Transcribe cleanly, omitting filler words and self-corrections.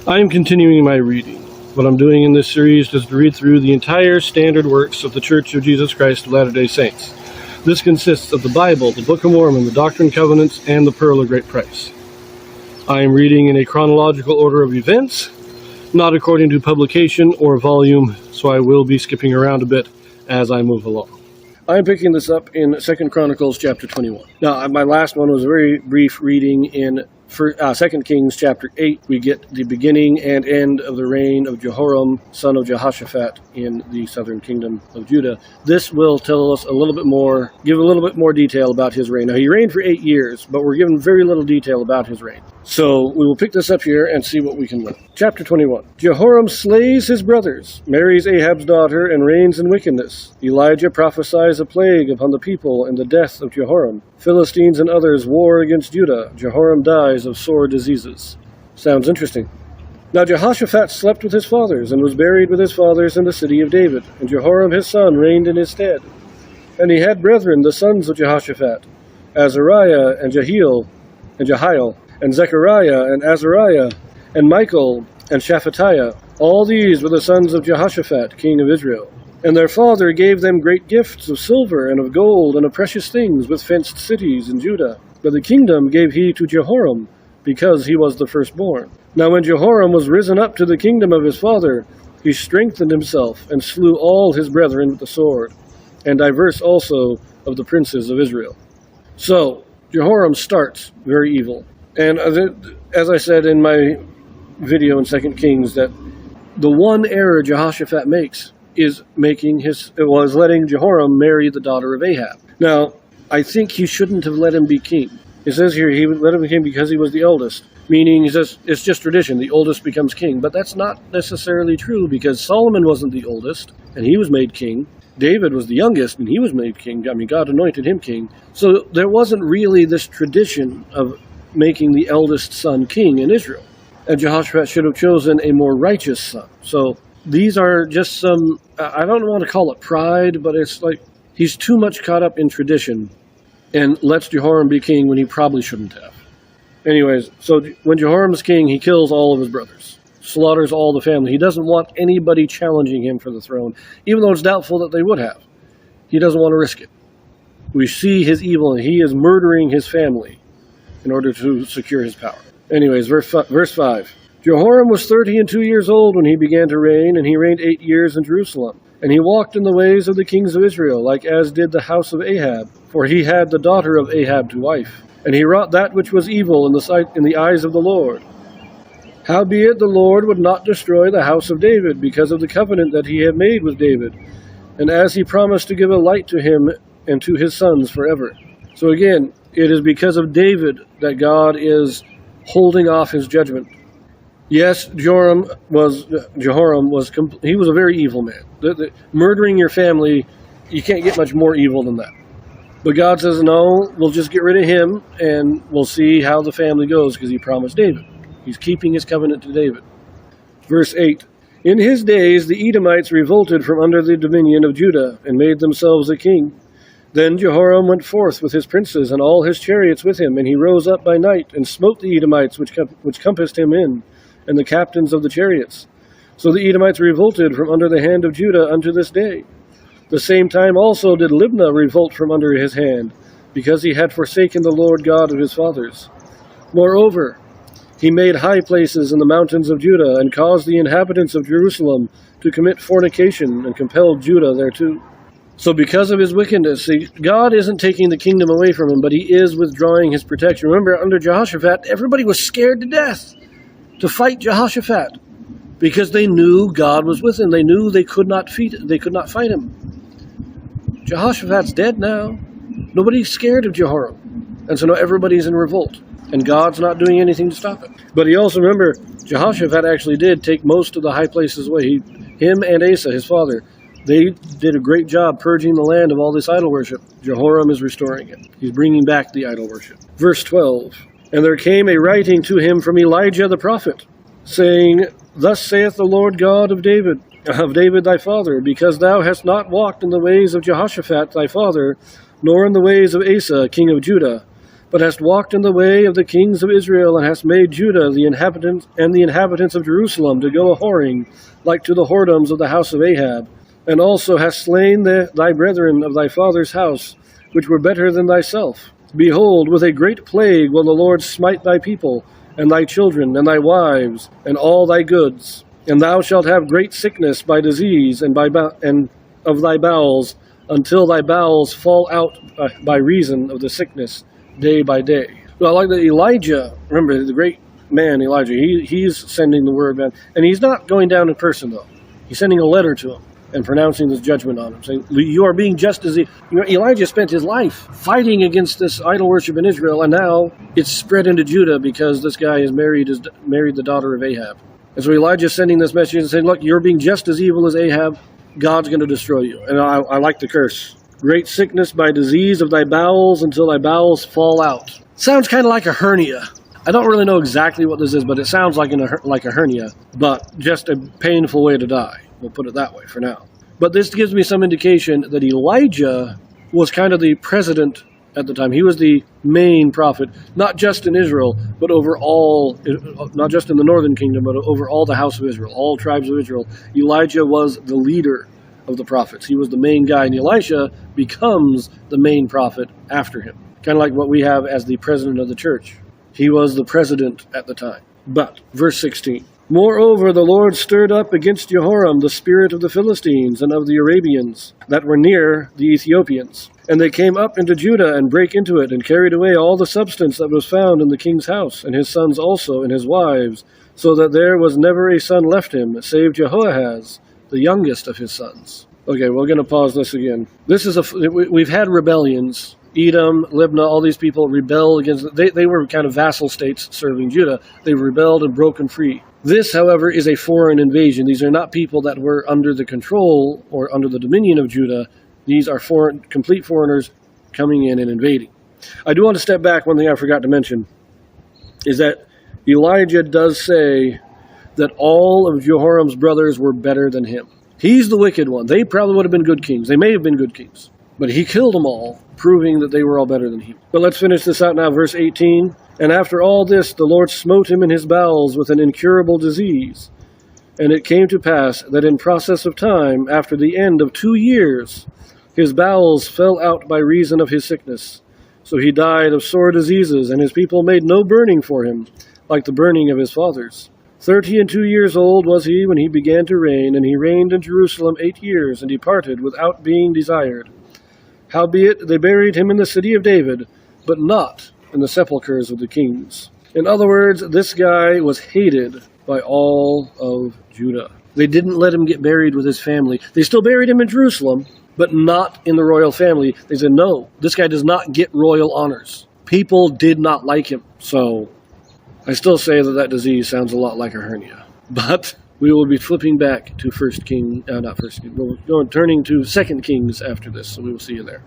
I am continuing my reading. What I'm doing in this series is to read through the entire standard works of the Church of Jesus Christ of Latter-day Saints. This consists of the Bible, the Book of Mormon, the Doctrine and Covenants, and the Pearl of Great Price. I am reading in a chronological order of events, not according to publication or volume, so I will be skipping around a bit as I move along. I'm picking this up in 2 Chronicles chapter 21. Now, my last one was a very brief reading in 2 Kings chapter 8. We get the beginning and end of the reign of Jehoram, son of Jehoshaphat, in the southern kingdom of Judah. This will tell us a little bit more, give a little bit more detail about his reign. Now, he reigned for 8 years, but we're given very little detail about his reign. So we will pick this up here and see what we can learn. Chapter 21. Jehoram slays his brothers, marries Ahab's daughter, and reigns in wickedness. Elijah prophesies a plague upon the people and the death of Jehoram. Philistines and others war against Judah. Jehoram dies of sore diseases. Sounds interesting. Now Jehoshaphat slept with his fathers, and was buried with his fathers in the city of David. And Jehoram his son reigned in his stead. And he had brethren, the sons of Jehoshaphat, Azariah and Jehiel, and Zechariah and Azariah, and Michael and Shaphatiah. All these were the sons of Jehoshaphat, king of Israel. And their father gave them great gifts of silver and of gold and of precious things, with fenced cities in Judah. But the kingdom gave he to Jehoram, because he was the firstborn. Now when Jehoram was risen up to the kingdom of his father, he strengthened himself, and slew all his brethren with the sword, and divers also of the princes of Israel. So, Jehoram starts very evil. And as I said in my video in 2 Kings, that the one error Jehoshaphat makes is letting Jehoram marry the daughter of Ahab. Now, I think he shouldn't have let him be king. It says here he let him be king because he was the eldest, meaning it's just tradition, the oldest becomes king. But that's not necessarily true, because Solomon wasn't the oldest, and he was made king. David was the youngest, and he was made king. I mean, God anointed him king. So there wasn't really this tradition of making the eldest son king in Israel. And Jehoshaphat should have chosen a more righteous son. So these are just some, I don't want to call it pride, but it's like he's too much caught up in tradition and lets Jehoram be king when he probably shouldn't have. Anyways, so when Jehoram is king, he kills all of his brothers, slaughters all the family. He doesn't want anybody challenging him for the throne, even though it's doubtful that they would have. He doesn't want to risk it. We see his evil, and he is murdering his family in order to secure his power. Anyways, verse 5. Jehoram was 32 years old when he began to reign, and he reigned 8 years in Jerusalem. And he walked in the ways of the kings of Israel, like as did the house of Ahab, for he had the daughter of Ahab to wife. And he wrought that which was evil in the eyes of the Lord. Howbeit the Lord would not destroy the house of David, because of the covenant that he had made with David, and as he promised to give a light to him and to his sons forever. So again, it is because of David that God is holding off his judgment. Yes, Jehoram was a very evil man. Murdering your family, you can't get much more evil than that. But God says, no, we'll just get rid of him, and we'll see how the family goes, because he promised David. He's keeping his covenant to David. Verse 8. In his days the Edomites revolted from under the dominion of Judah, and made themselves a king. Then Jehoram went forth with his princes and all his chariots with him, and he rose up by night and smote the Edomites which compassed him in, and the captains of the chariots. So the Edomites revolted from under the hand of Judah unto this day. The same time also did Libnah revolt from under his hand, because he had forsaken the Lord God of his fathers. Moreover, he made high places in the mountains of Judah, and caused the inhabitants of Jerusalem to commit fornication, and compelled Judah thereto. So because of his wickedness, see, God isn't taking the kingdom away from him, but he is withdrawing his protection. Remember, under Jehoshaphat, everybody was scared to death to fight Jehoshaphat, because they knew God was with him. They knew they could not fight him. Jehoshaphat's dead now. Nobody's scared of Jehoram. And so now everybody's in revolt. And God's not doing anything to stop it. But he also, remember, Jehoshaphat actually did take most of the high places away. Him and Asa, his father, they did a great job purging the land of all this idol worship. Jehoram is restoring it. He's bringing back the idol worship. Verse 12. And there came a writing to him from Elijah the prophet, saying, Thus saith the Lord God of David thy father, because thou hast not walked in the ways of Jehoshaphat thy father, nor in the ways of Asa king of Judah, but hast walked in the way of the kings of Israel, and hast made Judah the inhabitants of Jerusalem to go a whoring, like to the whoredoms of the house of Ahab, and also hast slain thy brethren of thy father's house, which were better than thyself. Behold, with a great plague will the Lord smite thy people, and thy children, and thy wives, and all thy goods. And thou shalt have great sickness by disease, and of thy bowels, until thy bowels fall out by reason of the sickness day by day. So I like that Elijah, remember the great man Elijah, he's sending the word, man. And he's not going down in person, though. He's sending a letter to him and pronouncing this judgment on him, saying, you are being just as Elijah spent his life fighting against this idol worship in Israel, and now it's spread into Judah because this guy has married the daughter of Ahab. And so Elijah's sending this message and saying, look, you're being just as evil as Ahab. God's going to destroy you. And I like the curse. Great sickness by disease of thy bowels until thy bowels fall out. Sounds kind of like a hernia. I don't really know exactly what this is, but it sounds like a hernia, but just a painful way to die. We'll put it that way for now. But this gives me some indication that Elijah was kind of the president at the time. He was the main prophet, not just in Israel, but over all, not just in the northern kingdom, but over all the house of Israel, all tribes of Israel. Elijah was the leader of the prophets. He was the main guy, and Elisha becomes the main prophet after him. Kind of like what we have as the president of the church. He was the president at the time. But, verse 16, moreover, the Lord stirred up against Jehoram the spirit of the Philistines and of the Arabians that were near the Ethiopians. And they came up into Judah and brake into it, and carried away all the substance that was found in the king's house, and his sons also, and his wives, so that there was never a son left him, save Jehoahaz, the youngest of his sons. Okay, we're going to pause this again. We've had rebellions. Edom, Libnah, all these people rebelled against, they were kind of vassal states serving Judah. They rebelled and broken free. This, however, is a foreign invasion. These are not people that were under the control or under the dominion of Judah. These are complete foreigners coming in and invading. I do want to step back. One thing I forgot to mention is that Elijah does say that all of Jehoram's brothers were better than him. He's the wicked one. They probably would have been good kings. They may have been good kings. But he killed them all, proving that they were all better than he. But let's finish this out now, verse 18. And after all this, the Lord smote him in his bowels with an incurable disease. And it came to pass that in process of time, after the end of 2 years, his bowels fell out by reason of his sickness. So he died of sore diseases, and his people made no burning for him, like the burning of his fathers. 32 years old was he when he began to reign, and he reigned in Jerusalem 8 years, and departed without being desired. Howbeit they buried him in the city of David, but not in the sepulchres of the kings. In other words, this guy was hated by all of Judah. They didn't let him get buried with his family. They still buried him in Jerusalem, but not in the royal family. They said, no, this guy does not get royal honors. People did not like him. So I still say that disease sounds a lot like a hernia. But we will be flipping back to turning to 2 Kings after this. So we will see you there.